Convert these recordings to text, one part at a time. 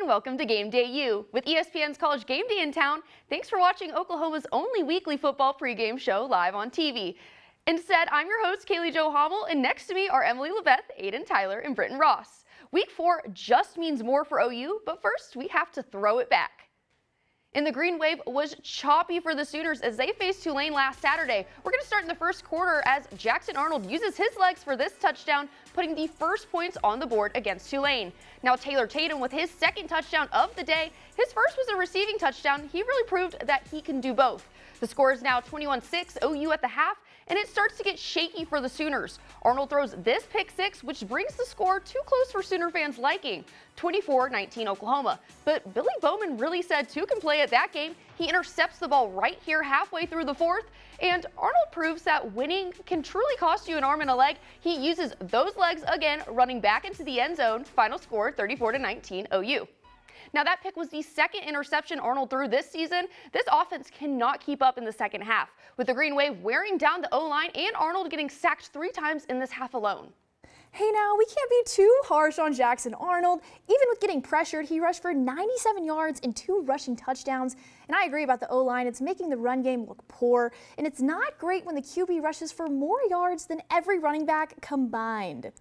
welcome to Game Day U. With ESPN's College Game Day in town, thanks for watching Oklahoma's only weekly football pregame show live on TV. Instead, I'm your host, Kaylee Jo Hommel, and next to me are Emily Leveth, Aiden Tyler, and Britton Ross. Week 4 just means more for OU, but first we have to throw it back. And the Green Wave was choppy for the Sooners as they faced Tulane last Saturday. We're going to start in the first quarter as Jackson Arnold uses his legs for this touchdown, putting the first points on the board against Tulane. Now Taylor Tatum with his second touchdown of the day. His first was a receiving touchdown. He really proved that he can do both. The score is now 21-6 OU at the half, and it starts to get shaky for the Sooners. Arnold throws this pick six, which brings the score too close for Sooner fans' liking, 24-19 Oklahoma. But Billy Bowman really said two can play at that game. He intercepts the ball right here halfway through the fourth, and Arnold proves that winning can truly cost you an arm and a leg. He uses those legs again, running back into the end zone. Final score 34-19 OU. Now that pick was the second interception Arnold threw this season. This offense cannot keep up in the second half, with the Green Wave wearing down the O-line and Arnold getting sacked 3 times in this half alone. Hey now, we can't be too harsh on Jackson Arnold. Even with getting pressured, he rushed for 97 yards and 2 rushing touchdowns. And I agree about the O-line. It's making the run game look poor. And it's not great when the QB rushes for more yards than every running back combined.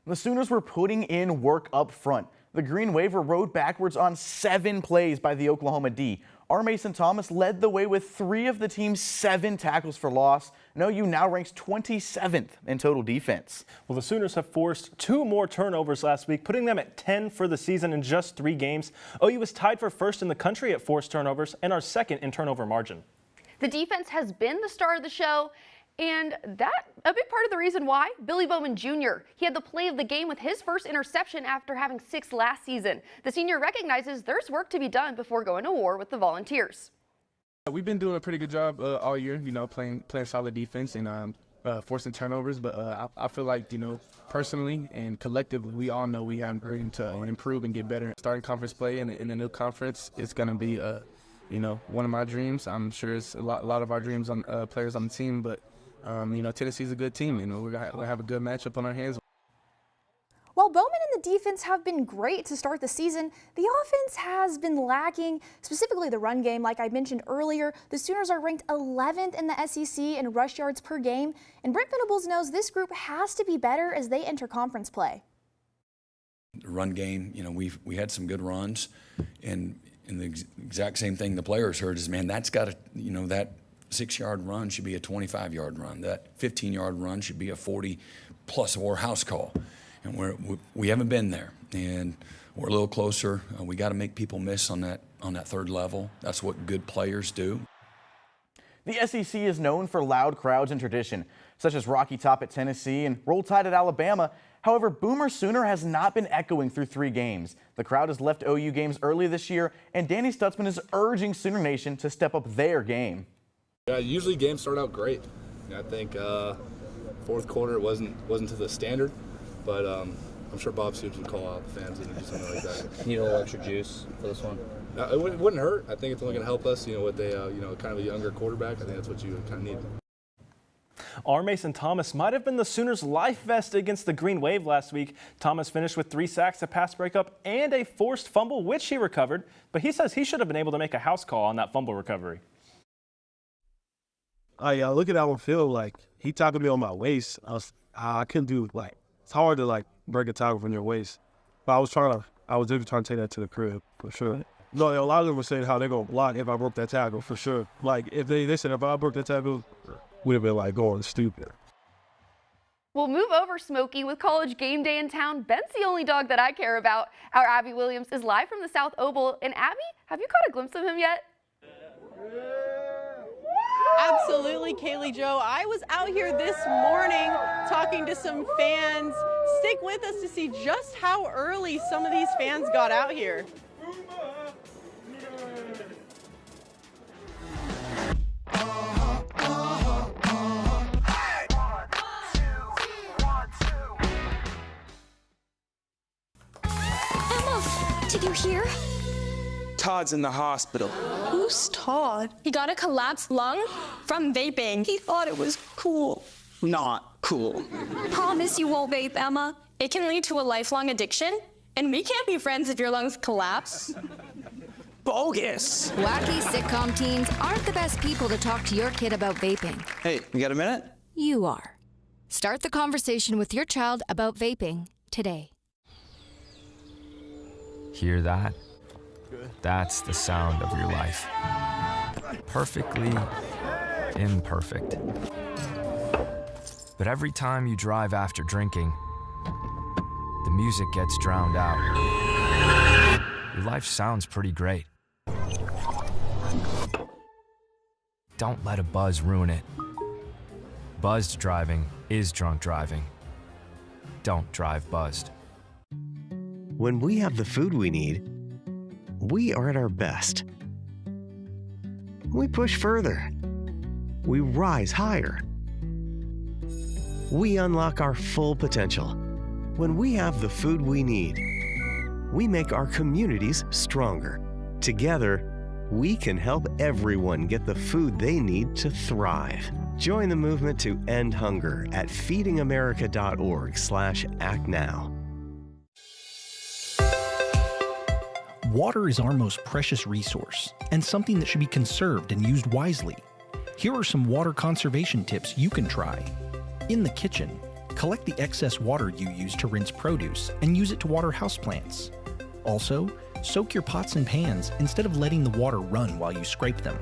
The Sooners were putting in work up front. The Green Wave were rode backwards on 7 plays by the Oklahoma D. R. Mason Thomas led the way with 3 of the team's 7 tackles for loss. And OU now ranks 27th in total defense. Well, the Sooners have forced 2 more turnovers last week, putting them at 10 for the season in just 3 games. OU is tied for first in the country at forced turnovers and are second in turnover margin. The defense has been the star of the show, and that a big part of the reason why. Billy Bowman Jr. He had the play of the game with his first interception after having 6 last season. The senior recognizes there's work to be done before going to war with the Volunteers. We've been doing a pretty good job all year, playing solid defense and forcing turnovers. But I feel like, personally and collectively, we all know we have room to improve and get better. Starting conference play in the new conference is going to be, one of my dreams. I'm sure it's a lot of our dreams on players on the team, but Tennessee's a good team. We're going to have a good matchup on our hands. While Bowman and the defense have been great to start the season, the offense has been lacking, specifically the run game. Like I mentioned earlier, the Sooners are ranked 11th in the SEC in rush yards per game, and Brent Venables knows this group has to be better as they enter conference play. The run game, we had some good runs, and the exact same thing the players heard is, man, that's got to, that 6-yard run should be a 25-yard run. That 15-yard run should be a 40+ or house call. And we haven't been there, and we're a little closer. We got to make people miss on that third level. That's what good players do. The SEC is known for loud crowds and tradition, such as Rocky Top at Tennessee and Roll Tide at Alabama. However, Boomer Sooner has not been echoing through 3 games. The crowd has left OU games early this year, and Danny Stutzman is urging Sooner Nation to step up their game. Yeah, usually games start out great. I think fourth quarter wasn't to the standard, but I'm sure Bob Stoops would call out the fans and do something like that. Need a little extra juice for this one? It wouldn't hurt. I think it's only going to help us. With a kind of a younger quarterback, I think that's what you kind of need. R. Mason Thomas might have been the Sooners' life vest against the Green Wave last week. Thomas finished with 3 sacks, a pass breakup, and a forced fumble, which he recovered. But he says he should have been able to make a house call on that fumble recovery. Look at that one feel like he tackled me on my waist. I couldn't do it's hard to break a tackle from your waist. But I was definitely trying to take that to the crib for sure. No, a lot of them were saying how they're gonna block if I broke that tackle for sure. If they said if I broke that tackle, we'd have been going stupid. We'll move over, Smokey, with College Game Day in town. Ben's the only dog that I care about. Our Abby Williams is live from the South Oval. And Abby, have you caught a glimpse of him yet? Absolutely, Kaylee Jo. I was out here this morning talking to some fans. Stick with us to see just how early some of these fans got out here. Emma, did you hear? Todd's in the hospital. Who's Todd? He got a collapsed lung from vaping. He thought it was cool. Not cool. Promise you won't vape, Emma. It can lead to a lifelong addiction. And we can't be friends if your lungs collapse. Bogus. Wacky sitcom teens aren't the best people to talk to your kid about vaping. Hey, you got a minute? You are. Start the conversation with your child about vaping today. Hear that? That's the sound of your life. Perfectly imperfect. But every time you drive after drinking, the music gets drowned out. Your life sounds pretty great. Don't let a buzz ruin it. Buzzed driving is drunk driving. Don't drive buzzed. When we have the food we need, we are at our best. We push further. We rise higher. We unlock our full potential. When we have the food we need, we make our communities stronger. Together, we can help everyone get the food they need to thrive. Join the movement to end hunger at feedingamerica.org/actnow. Water is our most precious resource and something that should be conserved and used wisely. Here are some water conservation tips you can try. In the kitchen, collect the excess water you use to rinse produce and use it to water houseplants. Also, soak your pots and pans instead of letting the water run while you scrape them.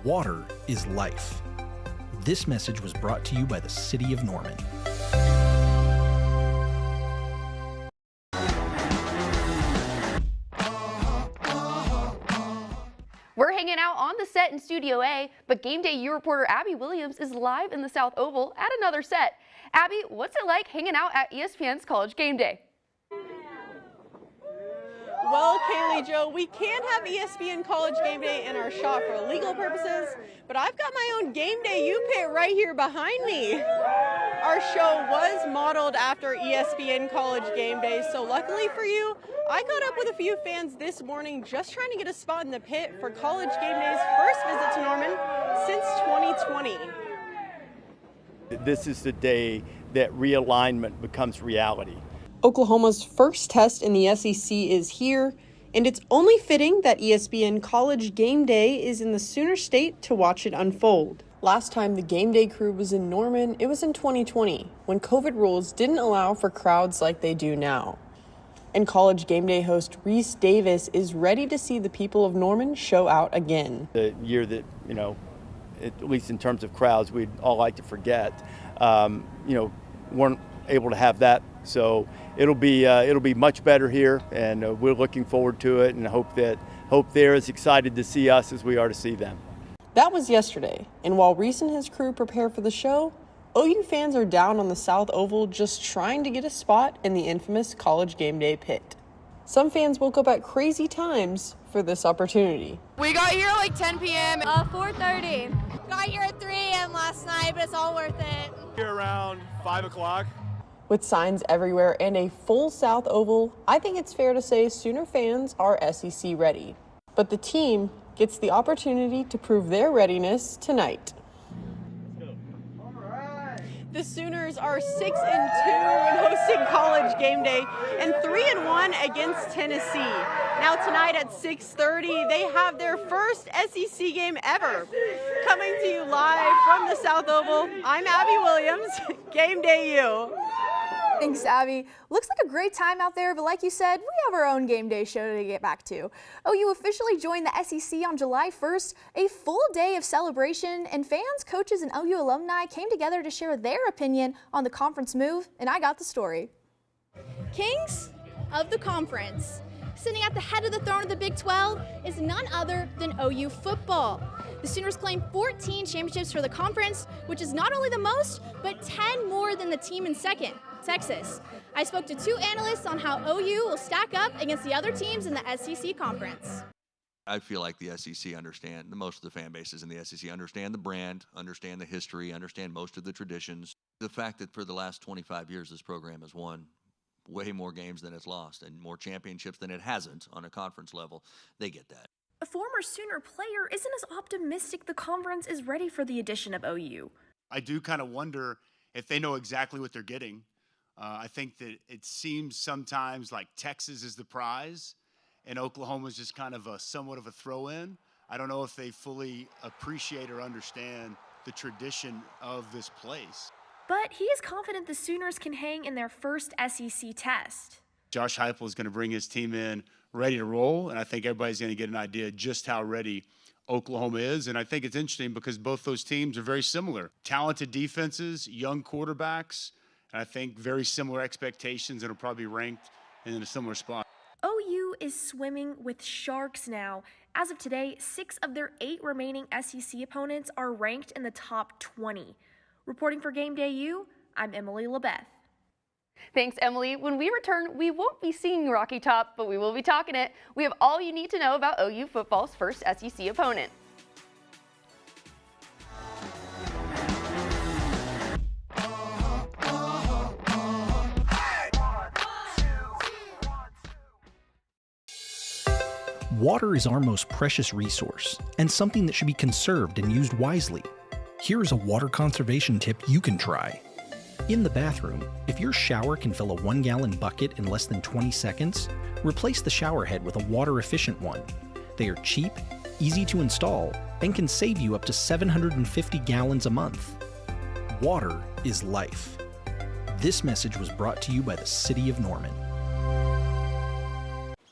Water is life. This message was brought to you by the City of Norman. We're hanging out on the set in Studio A, but Game Day U reporter Abby Williams is live in the South Oval at another set. Abby, what's it like hanging out at ESPN's College Game Day? Well, Kaylee Jo, we can't have ESPN College Game Day in our shot for legal purposes, but I've got my own Game Day U pit right here behind me. Our show was modeled after ESPN College Game Day, so luckily for you, I caught up with a few fans this morning just trying to get a spot in the pit for College Game Day's first visit to Norman since 2020. This is the day that realignment becomes reality. Oklahoma's first test in the SEC is here, and it's only fitting that ESPN College Game Day is in the Sooner State to watch it unfold. Last time the Game Day crew was in Norman, it was in 2020, when COVID rules didn't allow for crowds like they do now. And College Game Day host Reese Davis is ready to see the people of Norman show out again. The year that, at least in terms of crowds, we'd all like to forget, weren't able to have that. So it'll be much better here, and we're looking forward to it, and hope they're as excited to see us as we are to see them. That was yesterday, and while Reese and his crew prepare for the show, OU fans are down on the South Oval just trying to get a spot in the infamous College Game Day pit. Some fans woke up at crazy times for this opportunity. We got here at like 10 p.m. 4:30. Got here at 3 a.m. last night, but it's all worth it. Here around 5 o'clock. With signs everywhere and a full South Oval, I think it's fair to say Sooner fans are SEC ready. But the team gets the opportunity to prove their readiness tonight. The Sooners are 6-2 when hosting College Game Day and 3-1 against Tennessee. Now tonight at 6:30, they have their first SEC game ever. Coming to you live from the South Oval, I'm Abby Williams, Game Day U. Thanks, Abby. Looks like a great time out there, but like you said, we have our own game day show to get back to. OU officially joined the SEC on July 1st, a full day of celebration, and fans, coaches, and OU alumni came together to share their opinion on the conference move, and I got the story. Kings of the conference. Sitting at the head of the throne of the Big 12 is none other than OU football. The Sooners claim 14 championships for the conference, which is not only the most, but 10 more than the team in second, Texas. I spoke to two analysts on how OU will stack up against the other teams in the SEC conference. I feel like the SEC understand, most of the fan bases in the SEC understand the brand, understand the history, understand most of the traditions. The fact that for the last 25 years this program has won way more games than it's lost and more championships than it hasn't on a conference level, they get that. A former Sooner player isn't as optimistic the conference is ready for the addition of OU. I do kind of wonder if they know exactly what they're getting. I think that it seems sometimes like Texas is the prize and Oklahoma is just kind of somewhat of a throw-in. I don't know if they fully appreciate or understand the tradition of this place. But he is confident the Sooners can hang in their first SEC test. Josh Heupel is going to bring his team in ready to roll, and I think everybody's going to get an idea just how ready Oklahoma is. And I think it's interesting because both those teams are very similar. Talented defenses, young quarterbacks, and I think very similar expectations, and will probably be ranked in a similar spot. OU is swimming with sharks now. As of today, 6 of their 8 remaining SEC opponents are ranked in the top 20. Reporting for Gameday U, I'm Emily LeBeth. Thanks, Emily. When we return, we won't be singing Rocky Top, but we will be talking it. We have all you need to know about OU football's first SEC opponent. Water is our most precious resource and something that should be conserved and used wisely. Here is a water conservation tip you can try. In the bathroom, if your shower can fill a 1-gallon bucket in less than 20 seconds, replace the shower head with a water-efficient one. They are cheap, easy to install, and can save you up to 750 gallons a month. Water is life. This message was brought to you by the City of Norman.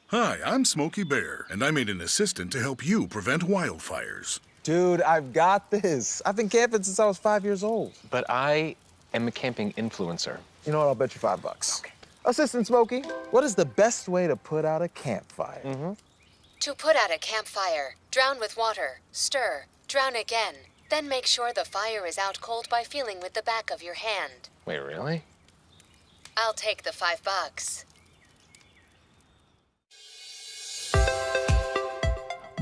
Hi, I'm Smokey Bear, and I made an assistant to help you prevent wildfires. Dude, I've got this. I've been camping since I was 5 years old. But I am a camping influencer. You know what? I'll bet you $5. Okay. Assistant Smokey, what is the best way to put out a campfire? To put out a campfire, drown with water, stir, drown again. Then make sure the fire is out cold by feeling with the back of your hand. Wait, really? I'll take the $5.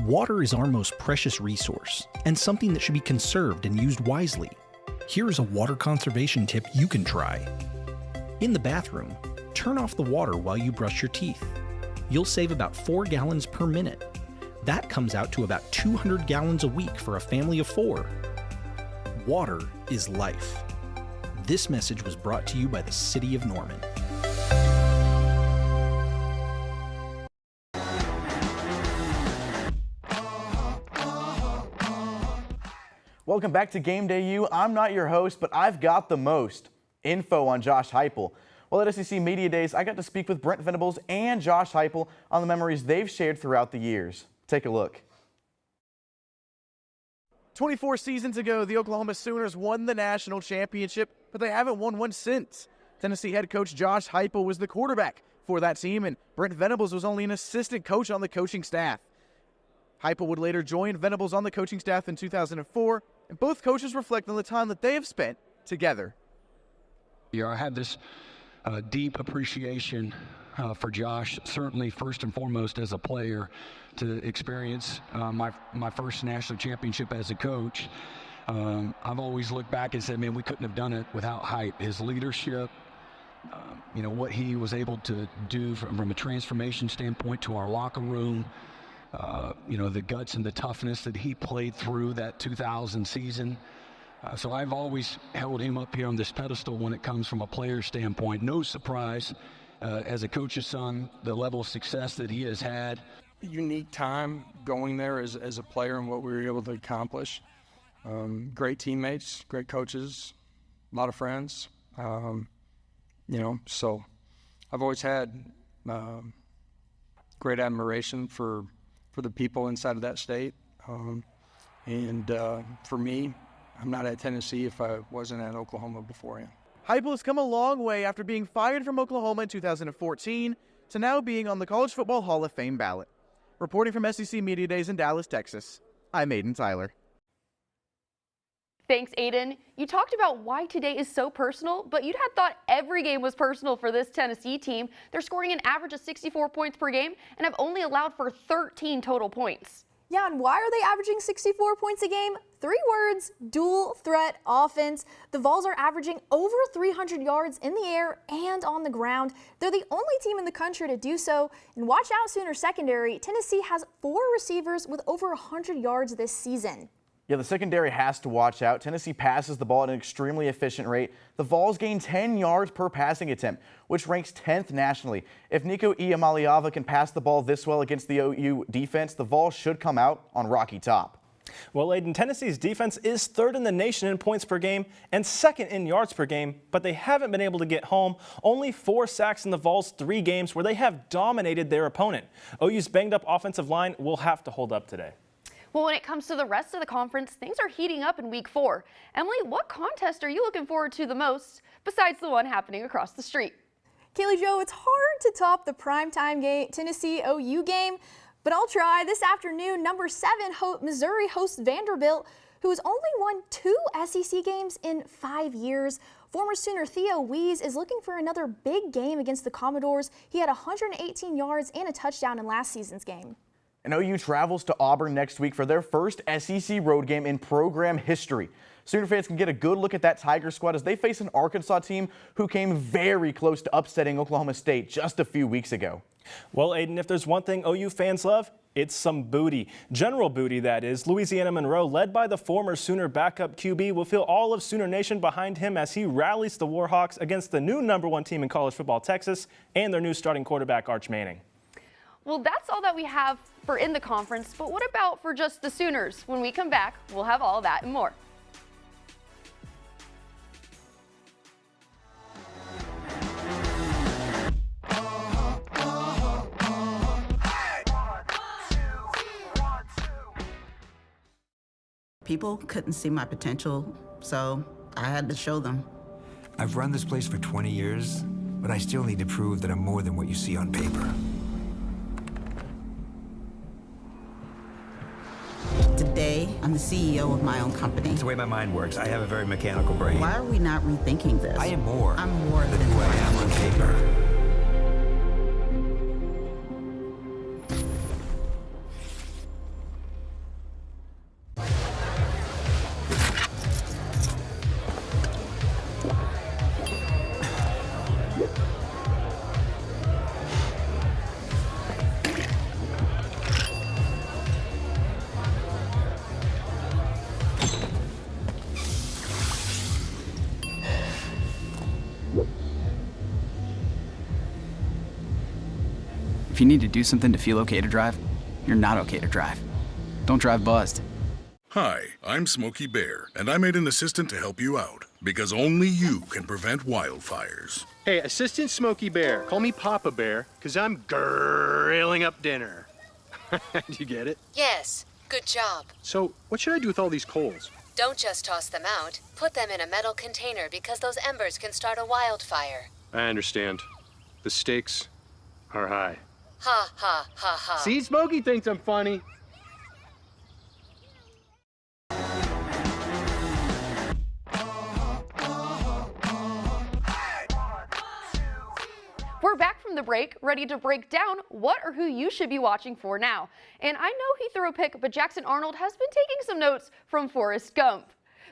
Water is our most precious resource and something that should be conserved and used wisely. Here is a water conservation tip you can try. In the bathroom, turn off the water while you brush your teeth. You'll save about 4 gallons per minute. That comes out to about 200 gallons a week for a family of 4. Water is life. This message was brought to you by the City of Norman. Welcome back to Gameday U. I'm not your host, but I've got the most info on Josh Heupel. Well, at SEC Media Days, I got to speak with Brent Venables and Josh Heupel on the memories they've shared throughout the years. Take a look. 24 seasons ago, the Oklahoma Sooners won the national championship, but they haven't won one since. Tennessee head coach Josh Heupel was the quarterback for that team, and Brent Venables was only an assistant coach on the coaching staff. Heupel would later join Venables on the coaching staff in 2004, and both coaches reflect on the time that they have spent together. I had this deep appreciation for Josh, certainly first and foremost as a player, to experience my first national championship as a coach. I've always looked back and said, man, we couldn't have done it without Hype. His leadership, what he was able to do from a transformation standpoint to our locker room, the guts and the toughness that he played through that 2000 season. So I've always held him up here on this pedestal when it comes from a player standpoint. No surprise, as a coach's son, the level of success that he has had. Unique time going there as a player and what we were able to accomplish. Great teammates, great coaches, a lot of friends. So I've always had great admiration for the people inside of that state. For me, I'm not at Tennessee if I wasn't at Oklahoma beforehand. Heupel has come a long way after being fired from Oklahoma in 2014 to now being on the College Football Hall of Fame ballot. Reporting from SEC Media Days in Dallas, Texas, I'm Aiden Tyler. Thanks, Aiden. You talked about why today is so personal, but you'd have thought every game was personal for this Tennessee team. They're scoring an average of 64 points per game and have only allowed for 13 total points. Yeah, and why are they averaging 64 points a game? 3 words: dual threat offense. The Vols are averaging over 300 yards in the air and on the ground. They're the only team in the country to do so. And watch out, Sooner secondary. Tennessee has 4 receivers with over 100 yards this season. Yeah, the secondary has to watch out. Tennessee passes the ball at an extremely efficient rate. The Vols gain 10 yards per passing attempt, which ranks 10th nationally. If Nico Iamaleava can pass the ball this well against the OU defense, the Vols should come out on rocky top. Well, Aiden, Tennessee's defense is third in the nation in points per game and second in yards per game, but they haven't been able to get home. Only 4 sacks in the Vols' 3 games where they have dominated their opponent. OU's banged-up offensive line will have to hold up today. Well, when it comes to the rest of the conference, things are heating up in week 4. Emily, what contest are you looking forward to the most besides the one happening across the street? Kaylee Jo, it's hard to top the primetime game, Tennessee OU game, but I'll try. This afternoon, number 7 Missouri hosts Vanderbilt, who has only won 2 SEC games in 5 years. Former Sooner Theo Wees is looking for another big game against the Commodores. He had 118 yards and a touchdown in last season's game. And OU travels to Auburn next week for their first SEC road game in program history. Sooner fans can get a good look at that Tiger squad as they face an Arkansas team who came very close to upsetting Oklahoma State just a few weeks ago. Well, Aiden, if there's one thing OU fans love, it's some booty. General booty, that is. Louisiana Monroe, led by the former Sooner backup QB, will feel all of Sooner Nation behind him as he rallies the Warhawks against the new #1 team in college football, Texas, and their new starting quarterback, Arch Manning. Well, that's all that we have for in the conference, but what about for just the Sooners? When we come back, we'll have all that and more. People couldn't see my potential, so I had to show them. I've run this place for 20 years, but I still need to prove that I'm more than what you see on paper. Today, I'm the CEO of my own company. It's the way my mind works. I have a very mechanical brain. Why are we not rethinking this? I am more. I'm more than who I am on paper. If you need to do something to feel okay to drive, you're not okay to drive. Don't drive buzzed. Hi, I'm Smokey Bear, and I made an assistant to help you out, because only you can prevent wildfires. Hey, Assistant Smokey Bear. Call me Papa Bear, because I'm grilling up dinner. Do you get it? Yes, good job. So, what should I do with all these coals? Don't just toss them out. Put them in a metal container because those embers can start a wildfire. I understand. The stakes are high. Ha, ha, ha, ha. See, Smokey thinks I'm funny. We're back from the break, ready to break down what or who you should be watching for now. And I know he threw a pick, but Jackson Arnold has been taking some notes from Forrest Gump.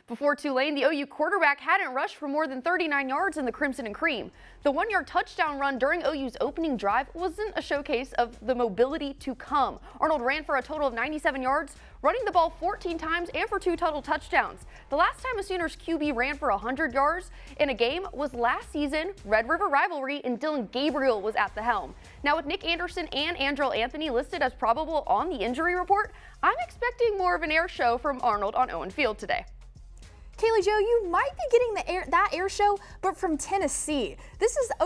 Before Tulane, the OU quarterback hadn't rushed for more than 39 yards in the Crimson and Cream. The 1-yard touchdown run during OU's opening drive wasn't a showcase of the mobility to come. Arnold ran for a total of 97 yards, running the ball 14 times and for 2 total touchdowns. The last time a Sooners QB ran for 100 yards in a game was last season, Red River rivalry, and Dylan Gabriel was at the helm. Now with Nick Anderson and Andrell Anthony listed as probable on the injury report, I'm expecting more of an air show from Arnold on Owen Field today. Kaylee Jo, you might be getting that air show, but from Tennessee. This is the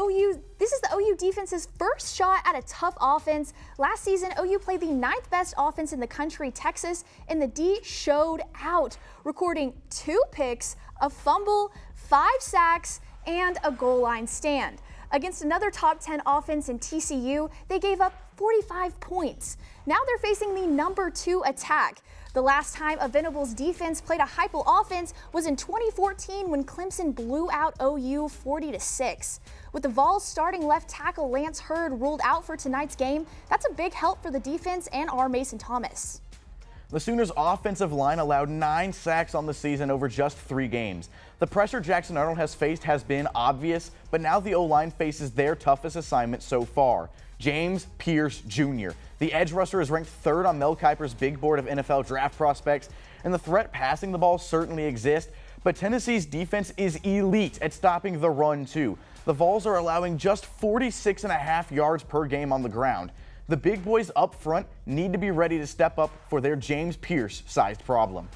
OU defense's first shot at a tough offense. Last season, OU played the 9th best offense in the country, Texas, and the D showed out, recording 2 picks, a fumble, 5 sacks, and a goal line stand. Against another top 10 offense in TCU, they gave up 45 points. Now they're facing the number 2 attack. The last time a Venables defense played a Heupel offense was in 2014 when Clemson blew out OU 40-6. With the Vols starting left tackle Lance Hurd ruled out for tonight's game, that's a big help for the defense and R. Mason Thomas. The Sooners' offensive line allowed 9 sacks on the season over just 3 games. The pressure Jackson Arnold has faced has been obvious, but now the O-line faces their toughest assignment so far, James Pierce Jr. The edge rusher is ranked 3rd on Mel Kiper's big board of NFL draft prospects, and the threat passing the ball certainly exists, but Tennessee's defense is elite at stopping the run too. The Vols are allowing just 46.5 yards per game on the ground. The big boys up front need to be ready to step up for their James Pierce-sized problem.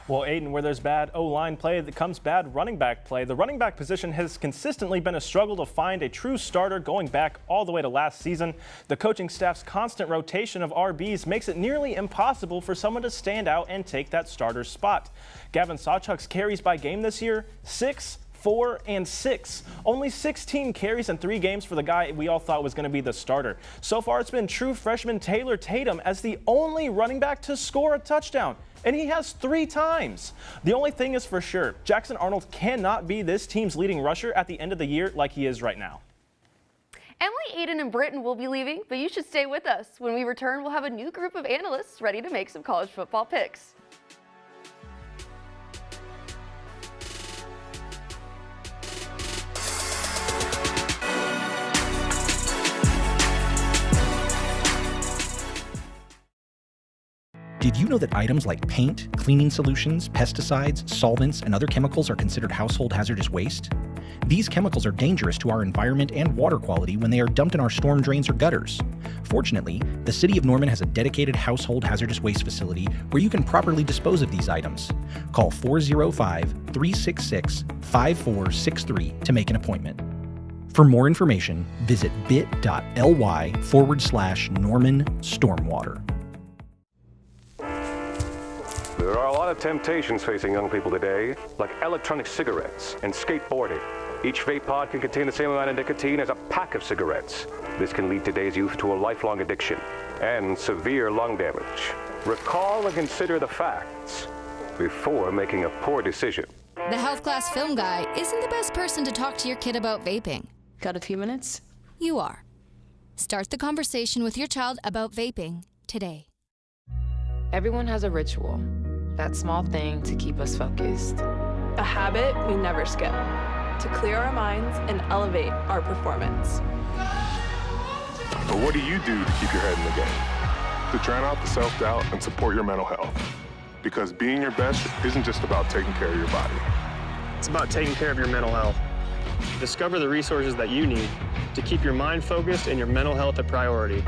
Well, Aiden, where there's bad O-line play, that comes bad running back play. The running back position has consistently been a struggle to find a true starter going back all the way to last season. The coaching staff's constant rotation of RBs makes it nearly impossible for someone to stand out and take that starter spot. Gavin Sawchuk's carries by game this year, 6, 4, and 6. Only 16 carries in 3 games for the guy we all thought was going to be the starter. So far, it's been true freshman Taylor Tatum as the only running back to score a touchdown, and he has 3 times. The only thing is for sure, Jackson Arnold cannot be this team's leading rusher at the end of the year like he is right now. Emily, Aiden, and Britton will be leaving, but you should stay with us. When we return, we'll have a new group of analysts ready to make some college football picks. Did you know that items like paint, cleaning solutions, pesticides, solvents, and other chemicals are considered household hazardous waste? These chemicals are dangerous to our environment and water quality when they are dumped in our storm drains or gutters. Fortunately, the City of Norman has a dedicated household hazardous waste facility where you can properly dispose of these items. Call 405-366-5463 to make an appointment. For more information, visit bit.ly/Norman Stormwater. There are a lot of temptations facing young people today, like electronic cigarettes and skateboarding. Each vape pod can contain the same amount of nicotine as a pack of cigarettes. This can lead today's youth to a lifelong addiction and severe lung damage. Recall and consider the facts before making a poor decision. The health class film guy isn't the best person to talk to your kid about vaping. Got a few minutes? You are. Start the conversation with your child about vaping today. Everyone has a ritual, that small thing to keep us focused. A habit we never skip, to clear our minds and elevate our performance. But what do you do to keep your head in the game? To drown out the self-doubt and support your mental health. Because being your best isn't just about taking care of your body. It's about taking care of your mental health. Discover the resources that you need to keep your mind focused and your mental health a priority.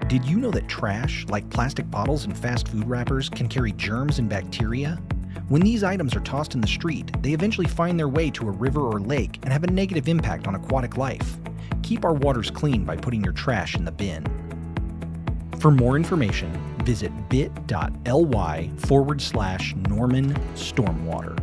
Did you know that trash, like plastic bottles and fast food wrappers, can carry germs and bacteria? When these items are tossed in the street, they eventually find their way to a river or lake and have a negative impact on aquatic life. Keep our waters clean by putting your trash in the bin. For more information, visit bit.ly/Norman Stormwater.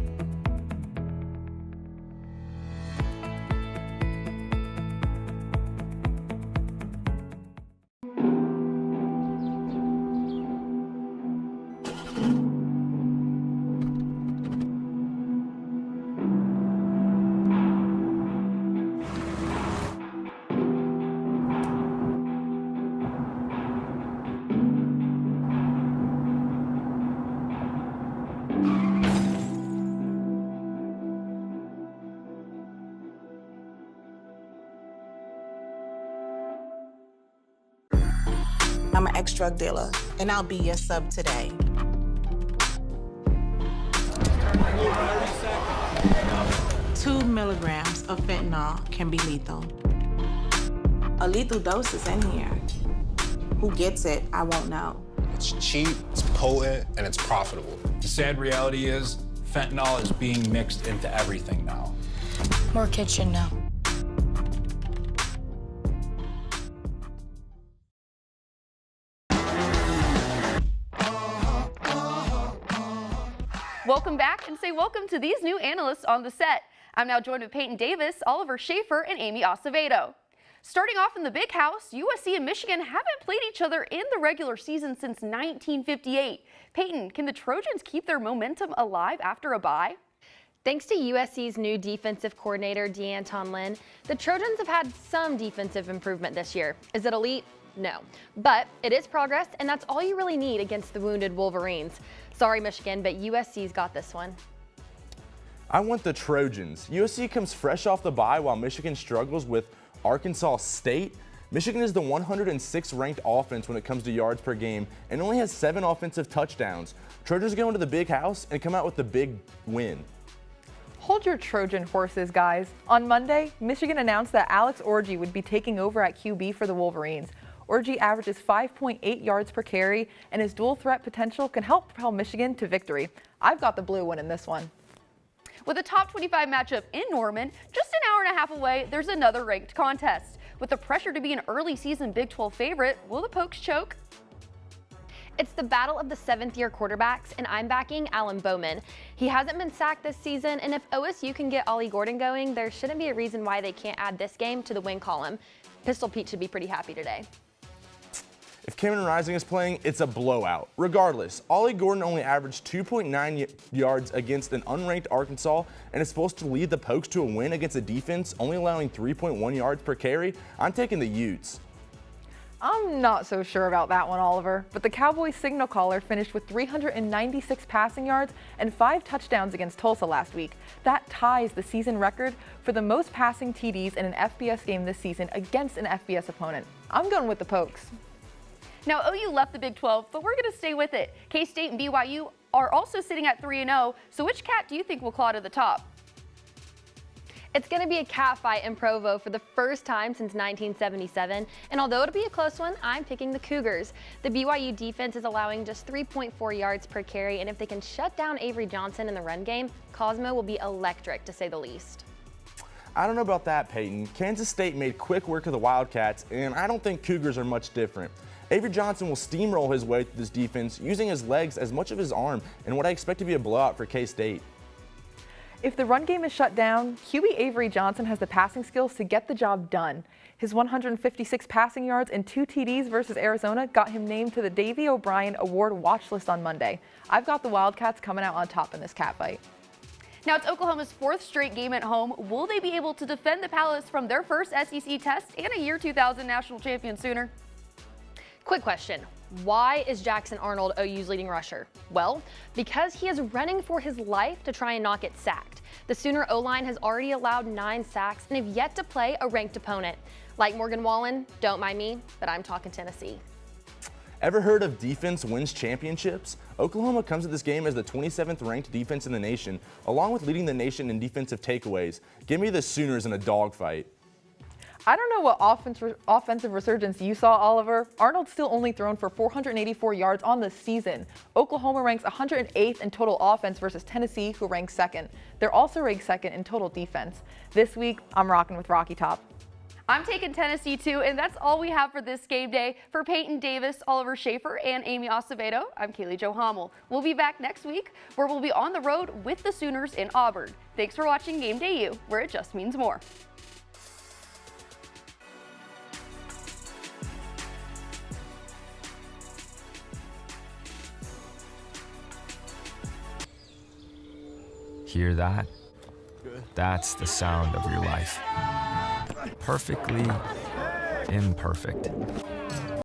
I'm an ex-drug dealer, and I'll be your sub today. Two milligrams of fentanyl can be lethal. A lethal dose is in here. Who gets it, I won't know. It's cheap, it's potent, and it's profitable. The sad reality is, fentanyl is being mixed into everything now. More kids should know. Welcome back and say welcome to these new analysts on the set. I'm now joined with Peyton Davis, Oliver Schaefer, and Amy Acevedo. Starting off in the big house, USC and Michigan haven't played each other in the regular season since 1958. Peyton, can the Trojans keep their momentum alive after a bye? Thanks to USC's new defensive coordinator, D'Anton Lynn, the Trojans have had some defensive improvement this year. Is it elite? No. But it is progress, and that's all you really need against the wounded Wolverines. Sorry, Michigan, but USC's got this one. I want the Trojans. USC comes fresh off the bye while Michigan struggles with Arkansas State. Michigan is the 106th ranked offense when it comes to yards per game and only has 7 offensive touchdowns. Trojans go into the big house and come out with the big win. Hold your Trojan horses, guys. On Monday, Michigan announced that Alex Orji would be taking over at QB for the Wolverines. Orji averages 5.8 yards per carry, and his dual threat potential can help propel Michigan to victory. I've got the blue one in this one. With a top 25 matchup in Norman, just an hour and a half away, there's another ranked contest. With the pressure to be an early season Big 12 favorite, will the Pokes choke? It's the battle of the 7th-year quarterbacks, and I'm backing Alan Bowman. He hasn't been sacked this season, and if OSU can get Ollie Gordon going, there shouldn't be a reason why they can't add this game to the win column. Pistol Pete should be pretty happy today. If Cameron Rising is playing, it's a blowout. Regardless, Ollie Gordon only averaged 2.9 yards against an unranked Arkansas and is supposed to lead the Pokes to a win against a defense only allowing 3.1 yards per carry. I'm taking the Utes. I'm not so sure about that one, Oliver, but the Cowboys signal caller finished with 396 passing yards and 5 touchdowns against Tulsa last week. That ties the season record for the most passing TDs in an FBS game this season against an FBS opponent. I'm going with the Pokes. Now, OU left the Big 12, but we're going to stay with it. K-State and BYU are also sitting at 3-0, so which cat do you think will claw to the top? It's going to be a cat fight in Provo for the first time since 1977, and although it'll be a close one, I'm picking the Cougars. The BYU defense is allowing just 3.4 yards per carry, and if they can shut down Avery Johnson in the run game, Cosmo will be electric, to say the least. I don't know about that, Peyton. Kansas State made quick work of the Wildcats, and I don't think Cougars are much different. Avery Johnson will steamroll his way through this defense, using his legs as much of his arm in what I expect to be a blowout for K-State. If the run game is shut down, QB Avery Johnson has the passing skills to get the job done. His 156 passing yards and 2 TDs versus Arizona got him named to the Davey O'Brien Award watch list on Monday. I've got the Wildcats coming out on top in this cat fight. Now it's Oklahoma's 4th straight game at home. Will they be able to defend the Palace from their first SEC test and a year 2000 national champion Sooner? Quick question. Why is Jackson Arnold OU's leading rusher? Well, because he is running for his life to try and not get sacked. The Sooner O-line has already allowed 9 sacks and have yet to play a ranked opponent. Like Morgan Wallen, don't mind me, but I'm talking Tennessee. Ever heard of defense wins championships? Oklahoma comes to this game as the 27th ranked defense in the nation, along with leading the nation in defensive takeaways. Give me the Sooners in a dogfight. I don't know what offensive resurgence you saw, Oliver. Arnold's still only thrown for 484 yards on the season. Oklahoma ranks 108th in total offense versus Tennessee, who ranks 2nd. They're also ranked 2nd in total defense. This week, I'm rocking with Rocky Top. I'm taking Tennessee too, and that's all we have for this game day. For Peyton Davis, Oliver Schaefer, and Amy Acevedo, I'm Kaylee Jo Hommel. We'll be back next week, where we'll be on the road with the Sooners in Auburn. Thanks for watching Game Day U, where it just means more. Hear that? That's the sound of your life. Perfectly imperfect.